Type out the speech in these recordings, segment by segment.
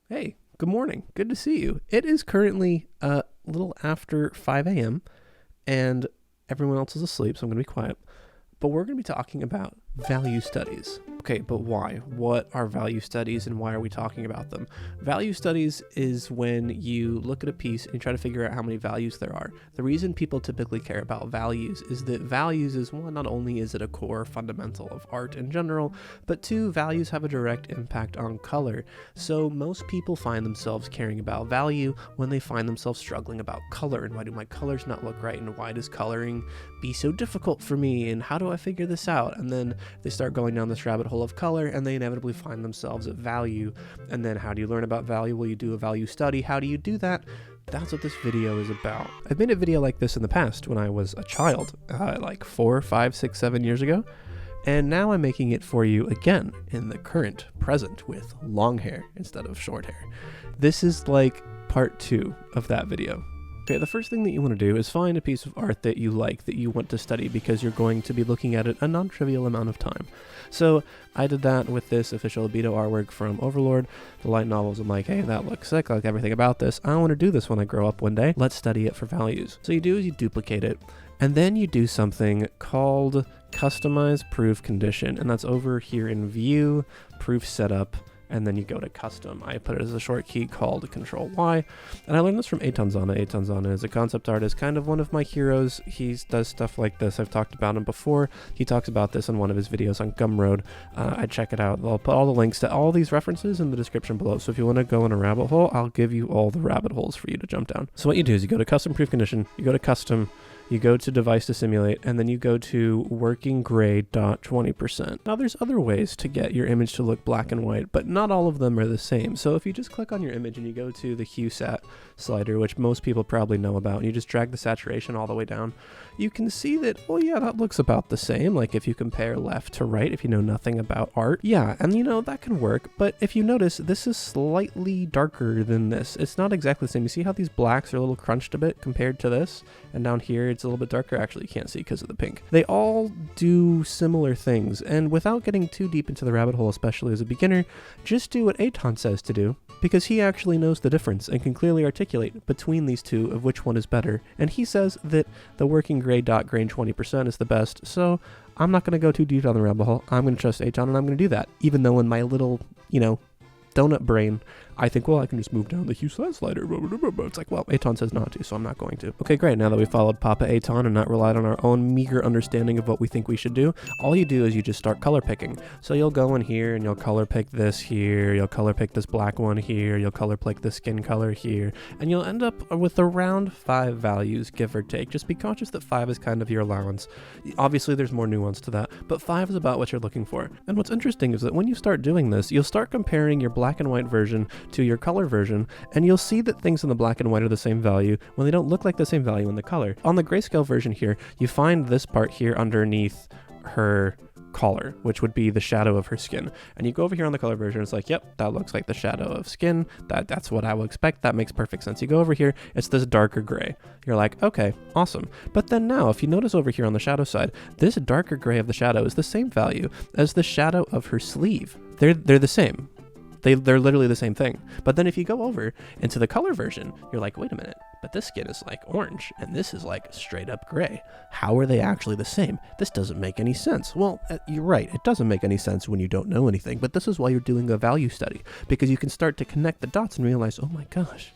Hey, good morning. Good to see you. It is currently a little after 5 a.m. and everyone else is asleep, so I'm going to be quiet. But we're going to be talking about value studies. Okay, but why? What are value studies and why are we talking about them? Value studies is when you look at a piece and you try to figure out how many values there are. The reason people typically care about values is that values is one, not only is it a core fundamental of art in general, but two, values have a direct impact on color. So most people find themselves caring about value when they find themselves struggling about color. And why do my colors not look right? And why does coloring be so difficult for me? And how do I figure this out? And then they start going down this rabbit hole of color and they inevitably find themselves at value. And then how do you learn about value? Well, you do a value study. How do you do that? That's what this video is about. I've made a video like this in the past when I was a child, like 4, 5, 6, 7 years ago. And now I'm making it for you again in the current present with long hair instead of short hair. This is like part 2 of that video. Okay, the first thing that you want to do is find a piece of art that you like, that you want to study, because you're going to be looking at it a non-trivial amount of time. So I did that with this official albedo artwork from Overlord, the light novels. I'm like, hey, that looks sick, I like everything about this. I want to do this when I grow up one day. Let's study it for values. So you do is you duplicate it, and then you do something called customize proof condition, and that's over here in view, proof setup, and then you go to custom. I put it as a short key called Control Y, and I learned this from Eitan Zana. Eitan Zana is a concept artist, kind of one of my heroes. He does stuff like this. I've talked about him before. He talks about this in one of his videos on Gumroad. I'd check it out. I'll put all the links to all these references in the description below. So if you want to go in a rabbit hole, I'll give you all the rabbit holes for you to jump down. So what you do is you go to custom proof condition, you go to custom, you go to device to simulate, and then you go to working gray dot 20%. Now there's other ways to get your image to look black and white, but not all of them are the same. So if you just click on your image and you go to the hue sat slider, which most people probably know about, and you just drag the saturation all the way down, you can see that, oh yeah, that looks about the same. Like if you compare left to right, if you know nothing about art, yeah, and you know, that can work. But if you notice, this is slightly darker than this. It's not exactly the same. You see how these blacks are a little crunched a bit compared to this? And down here, it's a little bit darker. Actually, you can't see because of the pink. They all do similar things. And without getting too deep into the rabbit hole, especially as a beginner, just do what Eitan says to do, because he actually knows the difference and can clearly articulate between these two of which one is better. And he says that the working gray dot grain 20% is the best. So I'm not going to go too deep down the rabbit hole. I'm going to trust Eitan and I'm going to do that. Even though in my little, donut brain, I think, well, I can just move down the hue slider. It's like, well, Eitan says not to, so I'm not going to. Okay, great. Now that we followed Papa Eitan and not relied on our own meager understanding of what we think we should do, all you do is you just start color picking. So you'll go in here and you'll color pick this here, you'll color pick this black one here, you'll color pick the skin color here, and you'll end up with around 5 values, give or take. Just be conscious that 5 is kind of your allowance. Obviously, there's more nuance to that, but 5 is about what you're looking for. And what's interesting is that when you start doing this, you'll start comparing your black and white version to your color version, and you'll see that things in the black and white are the same value when they don't look like the same value in the color. On the grayscale version here, you find this part here underneath her collar, which would be the shadow of her skin. And you go over here on the color version, it's like, yep, that looks like the shadow of skin. That's what I would expect. That makes perfect sense. You go over here, it's this darker gray. You're like, okay, awesome. But then now, if you notice over here on the shadow side, this darker gray of the shadow is the same value as the shadow of her sleeve. They're the same. They're literally the same thing. But then if you go over into the color version, you're like, wait a minute, but this skin is like orange and this is like straight up gray. How are they actually the same? This doesn't make any sense. Well, you're right. It doesn't make any sense when you don't know anything, but this is why you're doing a value study, because you can start to connect the dots and realize, oh my gosh,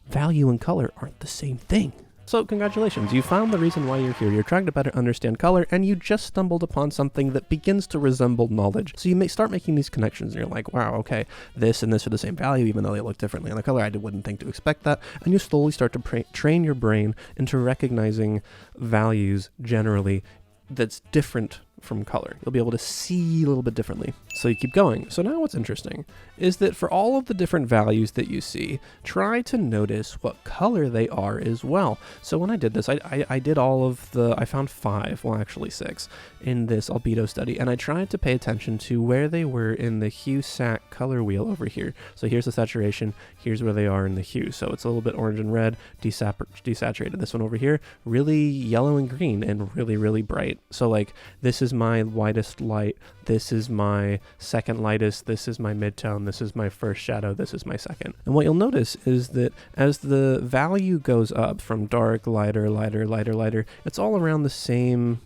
value and color aren't the same thing. So congratulations, you found the reason why you're here. You're trying to better understand color, and you just stumbled upon something that begins to resemble knowledge. So you may start making these connections, and you're like, wow, okay, this and this are the same value, even though they look differently on the color. I wouldn't think to expect that. And you slowly start to train your brain into recognizing values generally that's different from color. You'll be able to see a little bit differently. So you keep going. So now what's interesting is that for all of the different values that you see, try to notice what color they are as well. So when I did this, I did all of I found 5, well actually 6, in this albedo study, and I tried to pay attention to where they were in the hue sat color wheel over here. So here's the saturation, here's where they are in the hue. So it's a little bit orange and red, desaturated. This one over here, really yellow and green and really, really bright. So like this is is my lightest light, this is my second lightest, this is my midtone, this is my first shadow, this is my second. And what you'll notice is that as the value goes up from dark, lighter, lighter, lighter, lighter, it's all around the same,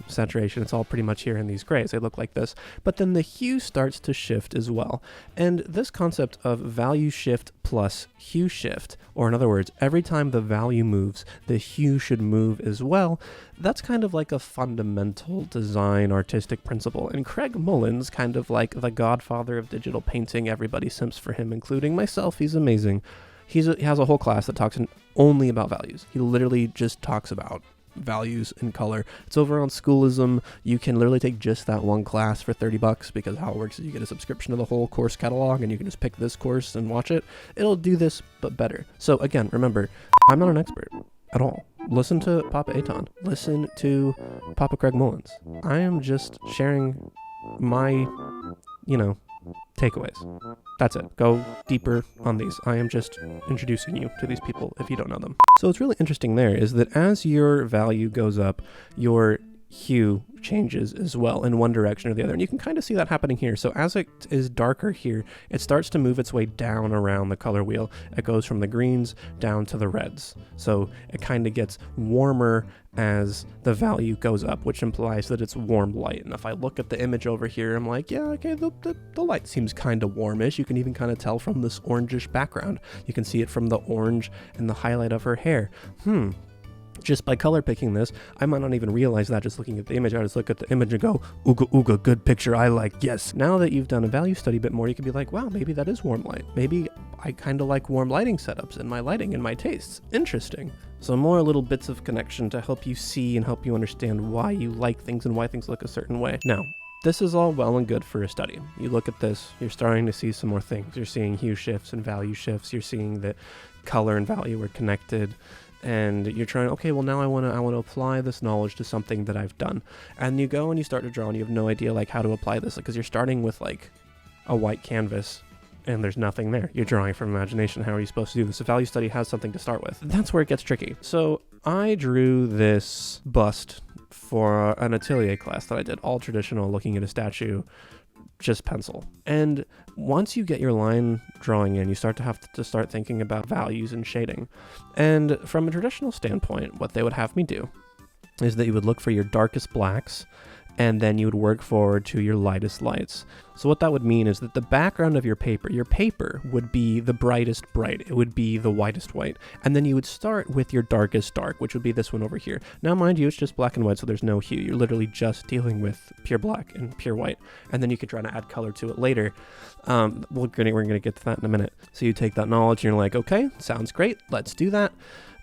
saturation. It's all pretty much here in these grays. They look like this. But then the hue starts to shift as well. And this concept of value shift plus hue shift, or in other words, every time the value moves, the hue should move as well. That's kind of like a fundamental design artistic principle. And Craig Mullins, kind of like the godfather of digital painting, everybody simps for him, including myself. He's amazing. He has a whole class that talks only about values. He literally just talks about values and color. It's over on Schoolism. You can literally take just that one class for $30 because how it works is you get a subscription to the whole course catalog and you can just pick this course and watch it. It'll do this, but better. So again, remember, I'm not an expert at all. Listen to Papa Aton. Listen to Papa Craig Mullins. I am just sharing my, takeaways. That's it. Go deeper on these. I am just introducing you to these people if you don't know them. So what's really interesting there is that as your value goes up, your hue changes as well in one direction or the other. And you can kind of see that happening here. So as it is darker here, it starts to move its way down around the color wheel. It goes from the greens down to the reds. So it kind of gets warmer as the value goes up, which implies that it's warm light. And if I look at the image over here, I'm like, yeah, okay, the light seems kind of warmish. You can even kind of tell from this orangish background. You can see it from the orange and the highlight of her hair. Just by color picking this, I might not even realize that just looking at the image. I just look at the image and go, ooga, ooga, good picture, I like, yes. Now that you've done a value study a bit more, you can be like, wow, maybe that is warm light. Maybe I kind of like warm lighting setups in my lighting and my tastes. Interesting. So more little bits of connection to help you see and help you understand why you like things and why things look a certain way. Now, this is all well and good for a study. You look at this, you're starting to see some more things. You're seeing hue shifts and value shifts. You're seeing that color and value are connected. And you're trying, okay, well now I want to apply this knowledge to something that I've done. And you go and you start to draw and you have no idea like how to apply this because you're starting with like a white canvas and there's nothing there. You're drawing from imagination. How are you supposed to do this? A value study has something to start with. That's where it gets tricky. So I drew this bust for an atelier class that I did, all traditional, looking at a statue, just pencil. And once you get your line drawing in, you start to have to start thinking about values and shading. And from a traditional standpoint, what they would have me do is that you would look for your darkest blacks and then you would work forward to your lightest lights. So what that would mean is that the background of your paper would be the brightest bright. It would be the whitest white. And then you would start with your darkest dark, which would be this one over here. Now, mind you, it's just black and white, so there's no hue. You're literally just dealing with pure black and pure white. And then you could try to add color to it later. We're gonna get to that in a minute. So you take that knowledge and you're like, okay, sounds great. Let's do that.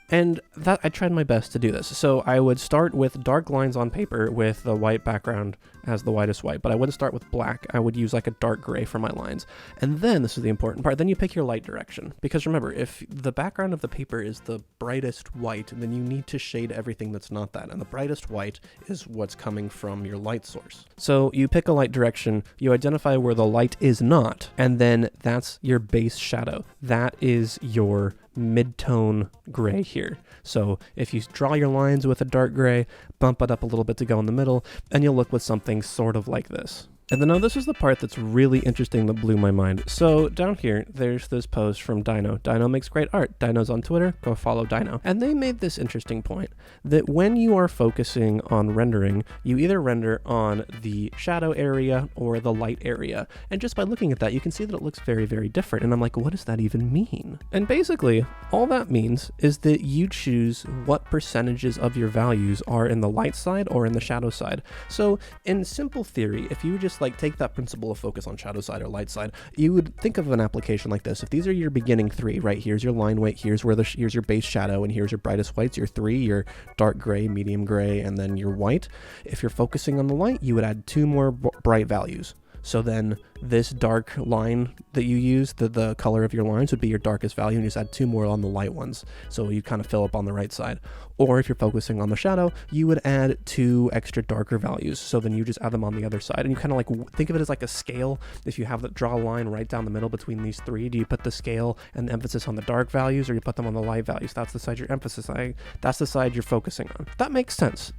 And that I tried my best to do this. So I would start with dark lines on paper with the white background as the whitest white, but I wouldn't start with black. I would use like a dark gray for my lines. And then, this is the important part, then you pick your light direction. Because remember, if the background of the paper is the brightest white, then you need to shade everything that's not that. And the brightest white is what's coming from your light source. So you pick a light direction, you identify where the light is not, and then that's your base shadow. That is your mid-tone gray here. So if you draw your lines with a dark gray, bump it up a little bit to go in the middle, and you'll look with something sort of like this. And then now this is the part that's really interesting that blew my mind. So down here, there's this post from Dino. Dino makes great art. Dino's on Twitter. Go follow Dino. And they made this interesting point that when you are focusing on rendering, you either render on the shadow area or the light area. And just by looking at that, you can see that it looks very, very different. And I'm like, what does that even mean? And basically, all that means is that you choose what percentages of your values are in the light side or in the shadow side. So in simple theory, if you just like take that principle of focus on shadow side or light side, you would think of an application like this. If these are your beginning three, right? Here's your line weight, here's your base shadow, and here's your brightest whites, your three, your dark gray, medium gray, and then your white. If you're focusing on the light, you would add two more bright values. So then this dark line that you use, the color of your lines would be your darkest value, and you just add two more on the light ones. So you kind of fill up on the right side. Or if you're focusing on the shadow, you would add two extra darker values. So then you just add them on the other side. And you kind of like think of it as like a scale. If you have that, draw a line right down the middle between these three, do you put the scale and the emphasis on the dark values, or you put them on the light values? That's the side you're emphasizing. That's the side you're focusing on. That makes sense.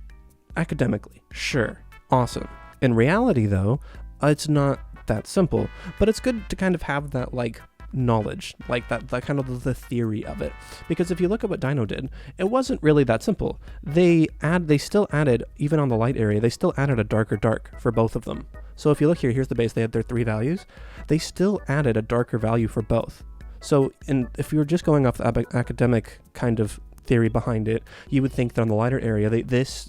Academically, sure. Awesome. In reality, though, it's not that simple, but it's good to kind of have that like knowledge, like that kind of the theory of it. Because if you look at what Dino did, it wasn't really that simple. They still added, even on the light area, they still added a darker dark for both of them. So if you look here, here's the base, they had their 3 values. They still added a darker value for both. So if you were just going off the academic kind of theory behind it, you would think that on the lighter area, this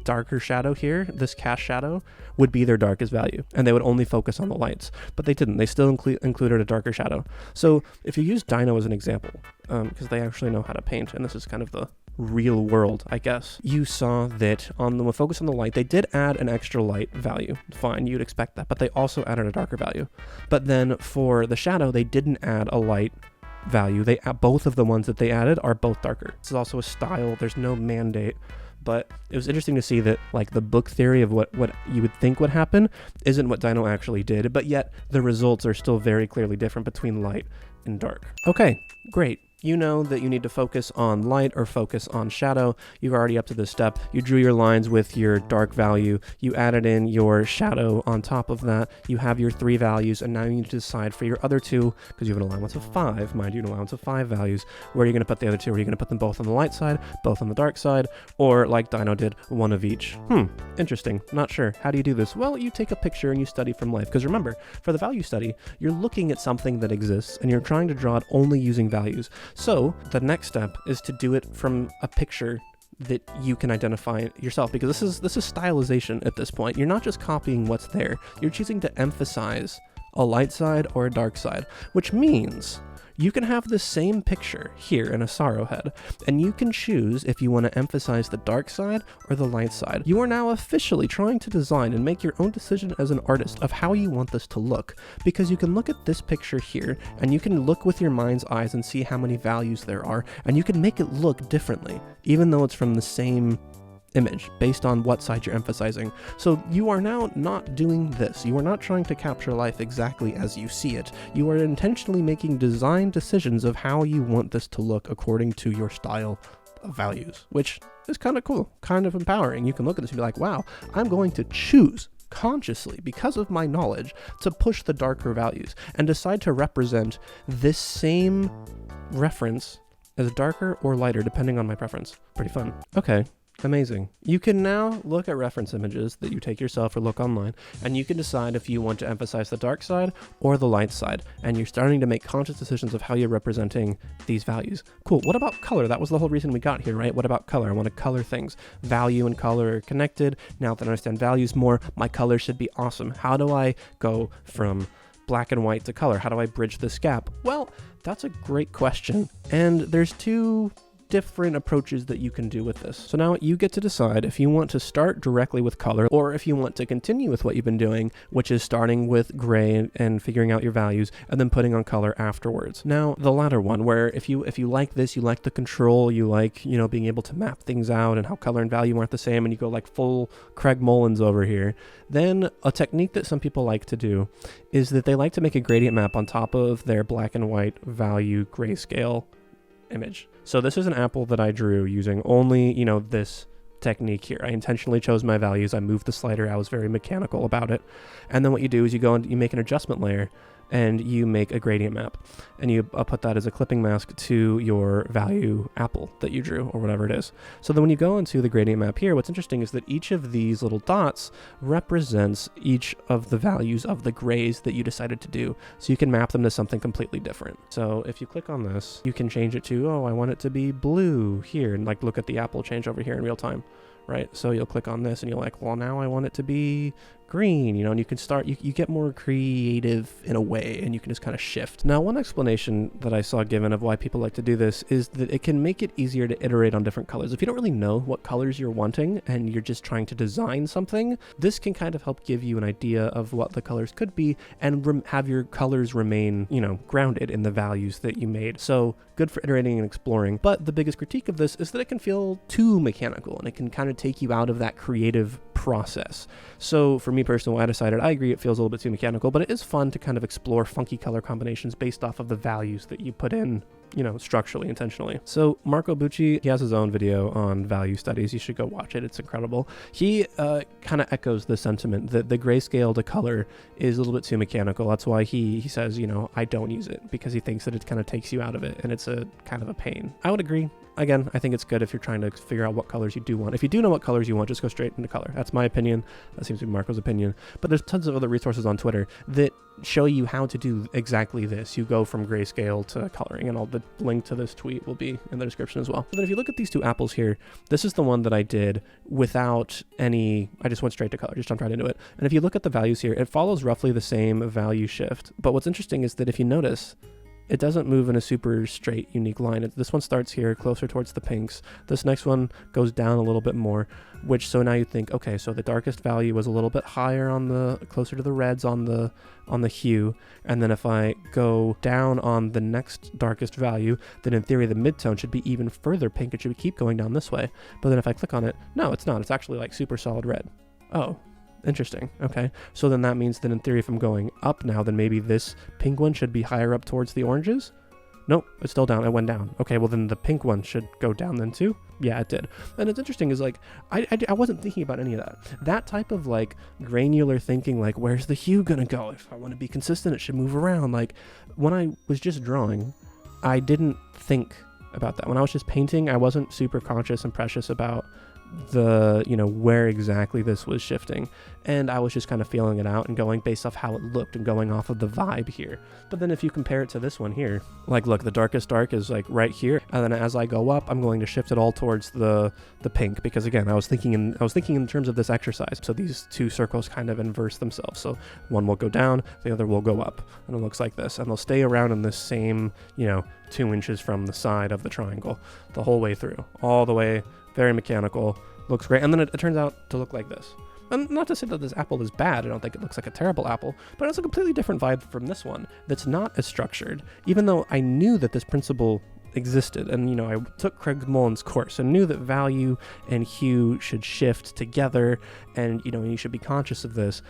darker shadow here, this cast shadow, would be their darkest value, and they would only focus on the lights. But they didn't. They still included a darker shadow. So if you use Dino as an example, because they actually know how to paint, and this is kind of the real world, I guess, you saw that on the focus on the light, they did add an extra light value. Fine, you'd expect that, but they also added a darker value. But then for the shadow, they didn't add a light value. Both of the ones that they added are both darker. This is also a style. There's no mandate. But it was interesting to see that like the book theory of what you would think would happen isn't what Dino actually did, but yet the results are still very clearly different between light and dark. Okay, great. You know that you need to focus on light or focus on shadow. You're already up to this step. You drew your lines with your dark value. You added in your shadow on top of that. You have your 3 values, and now you need to decide for your other 2, because you have an allowance of 5, mind you, an allowance of 5 values. Where are you going to put the other 2? Are you going to put them both on the light side, both on the dark side, or like Dino did, 1 of each? Interesting. Not sure. How do you do this? Well, you take a picture and you study from life, because remember, for the value study, you're looking at something that exists, and you're trying to draw it only using values. So the next step is to do it from a picture that you can identify yourself, because this is stylization at this point. You're not just copying what's there. You're choosing to emphasize a light side or a dark side, which means you can have the same picture here in a sorrow head, and you can choose if you want to emphasize the dark side or the light side. You are now officially trying to design and make your own decision as an artist of how you want this to look, because you can look at this picture here, and you can look with your mind's eyes and see how many values there are, and you can make it look differently, even though it's from the same image based on what side you're emphasizing. So you are now not doing this. You are not trying to capture life exactly as you see it. You are intentionally making design decisions of how you want this to look according to your style of values, which is kind of cool, kind of empowering. You can look at this and be like, wow, I'm going to choose consciously, because of my knowledge, to push the darker values and decide to represent this same reference as darker or lighter depending on my preference. Pretty fun. Okay. Amazing. You can now look at reference images that you take yourself or look online, and you can decide if you want to emphasize the dark side or the light side, and you're starting to make conscious decisions of how you're representing these values. Cool. What about color? That was the whole reason we got here, right? What about color? I want to color things. Value and color are connected. Now that I understand values more, my color should be awesome. How do I go from black and white to color? How do I bridge this gap? Well, that's a great question. And there's 2 different approaches that you can do with this. So now you get to decide if you want to start directly with color, or if you want to continue with what you've been doing, which is starting with gray and figuring out your values and then putting on color afterwards. Now, the latter one, where if you like this, you like the control, you like, being able to map things out and how color and value aren't the same, and you go like full Craig Mullins over here, then a technique that some people like to do is that they like to make a gradient map on top of their black and white value grayscale image. So this is an apple that I drew using only, this technique here. I intentionally chose my values. I moved the slider. I was very mechanical about it. And then what you do is you go and you make an adjustment layer, and you make a gradient map, and you put that as a clipping mask to your value apple that you drew, or whatever it is. So then when you go into the gradient map here, what's interesting is that each of these little dots represents each of the values of the grays that you decided to do. So you can map them to something completely different. So if you click on this, you can change it to, I want it to be blue here, and like look at the apple change over here in real time. Right? So you'll click on this and you're like, well, now I want it to be green, and you can start, you get more creative in a way, and you can just kind of shift. Now, one explanation that I saw given of why people like to do this is that it can make it easier to iterate on different colors. If you don't really know what colors you're wanting and you're just trying to design something, this can kind of help give you an idea of what the colors could be and have your colors remain, grounded in the values that you made. So good for iterating and exploring. But the biggest critique of this is that it can feel too mechanical, and it can kind of take you out of that creative process. So for me personally, I decided, I agree, it feels a little bit too mechanical, but it is fun to kind of explore funky color combinations based off of the values that you put in structurally, intentionally. So Marco Bucci, he has his own video on value studies. You should go watch it. It's incredible. He kind of echoes the sentiment that the grayscale to color is a little bit too mechanical. That's why he says, I don't use it, because he thinks that it kind of takes you out of it and it's a kind of a pain. I would agree. Again, I think it's good if you're trying to figure out what colors you do want. If you do know what colors you want, just go straight into color. That's my opinion. That seems to be Marco's opinion. But there's tons of other resources on Twitter that show you how to do exactly this. You go from grayscale to coloring, and the link to this tweet will be in the description as well. So then if you look at these two apples here, this is the one that I did without I just went straight to color, just jumped right into it. And if you look at the values here, it follows roughly the same value shift. But what's interesting is that if you notice, it doesn't move in a super straight, unique line. This one starts here, closer towards the pinks. This next one goes down a little bit more, so now you think, okay, so the darkest value was a little bit higher closer to the reds on the hue. And then if I go down on the next darkest value, then in theory, the midtone should be even further pink. It should keep going down this way. But then if I click on it, no, it's not. It's actually like super solid red. Oh. Interesting. Okay. So then that means that in theory, if I'm going up now, then maybe this pink one should be higher up towards the oranges. Nope, it's still down. It went down. Okay, well then the pink one should go down then too. Yeah, it did. And it's interesting is I wasn't thinking about any of that. That type of granular thinking, where's the hue gonna go? If I want to be consistent, it should move around. When I was just drawing, I didn't think about that. When I was just painting, I wasn't super conscious and precious about where exactly this was shifting, and I was just kind of feeling it out and going based off how it looked and going off of the vibe here. But then if you compare it to this one here, look, the darkest dark is right here, and then as I go up, I'm going to shift it all towards the pink, because again, I was thinking in terms of this exercise. So these two circles kind of inverse themselves. So one will go down, the other will go up, and it looks like this, and they'll stay around in this same 2 inches from the side of the triangle the whole way through, all the way. Very mechanical, looks great. And then it turns out to look like this. And not to say that this apple is bad, I don't think it looks like a terrible apple, but it's a completely different vibe from this one that's not as structured, even though I knew that this principle existed. And, I took Craig Mullen's course and knew that value and hue should shift together, and, you should be conscious of this.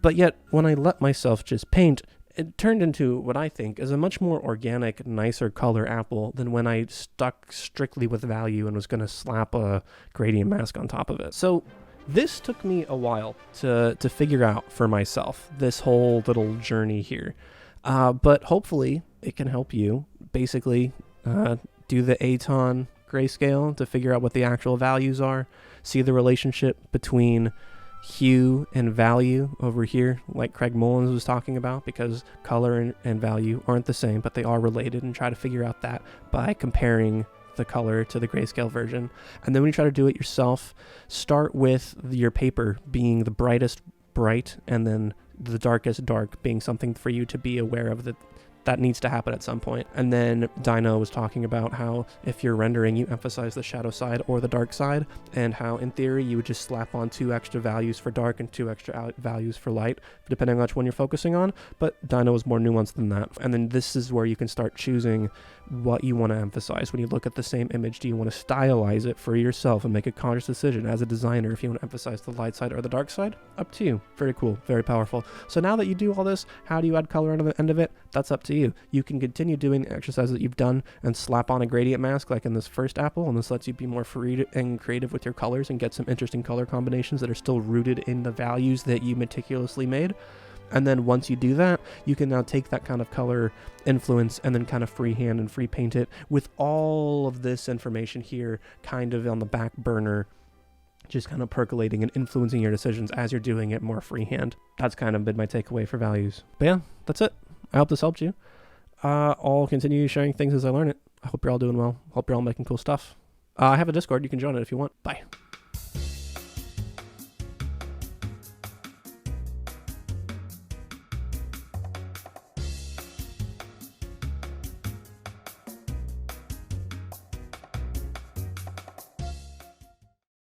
But yet, when I let myself just paint, it turned into what I think is a much more organic, nicer color apple than when I stuck strictly with value and was going to slap a gradient mask on top of it. So this took me a while to figure out for myself, this whole little journey here. But hopefully it can help you basically do the Aton grayscale to figure out what the actual values are, see the relationship between hue and value over here, like Craig Mullins was talking about, because color and value aren't the same, but they are related, and try to figure out that by comparing the color to the grayscale version. And then when you try to do it yourself, start with your paper being the brightest bright, and then the darkest dark being something for you to be aware of that needs to happen at some point. And then Dino was talking about how if you're rendering, you emphasize the shadow side or the dark side, and how in theory you would just slap on 2 extra values for dark and 2 extra values for light, depending on which one you're focusing on. But Dino is more nuanced than that. And then this is where you can start choosing what you want to emphasize. When you look at the same image, do you want to stylize it for yourself and make a conscious decision as a designer if you want to emphasize the light side or the dark side? Up to you. Very cool, very powerful. So now that you do all this, how do you add color on the end of it? That's up to you. You can continue doing the exercises that you've done and slap on a gradient mask like in this first apple, and this lets you be more free and creative with your colors and get some interesting color combinations that are still rooted in the values that you meticulously made. And then once you do that, you can now take that kind of color influence and then kind of freehand and free paint it with all of this information here kind of on the back burner, just kind of percolating and influencing your decisions as you're doing it more freehand. That's kind of been my takeaway for values. But yeah, that's it. I hope this helped you. I'll continue sharing things as I learn it. I hope you're all doing well. Hope you're all making cool stuff. I have a Discord. You can join it if you want. Bye.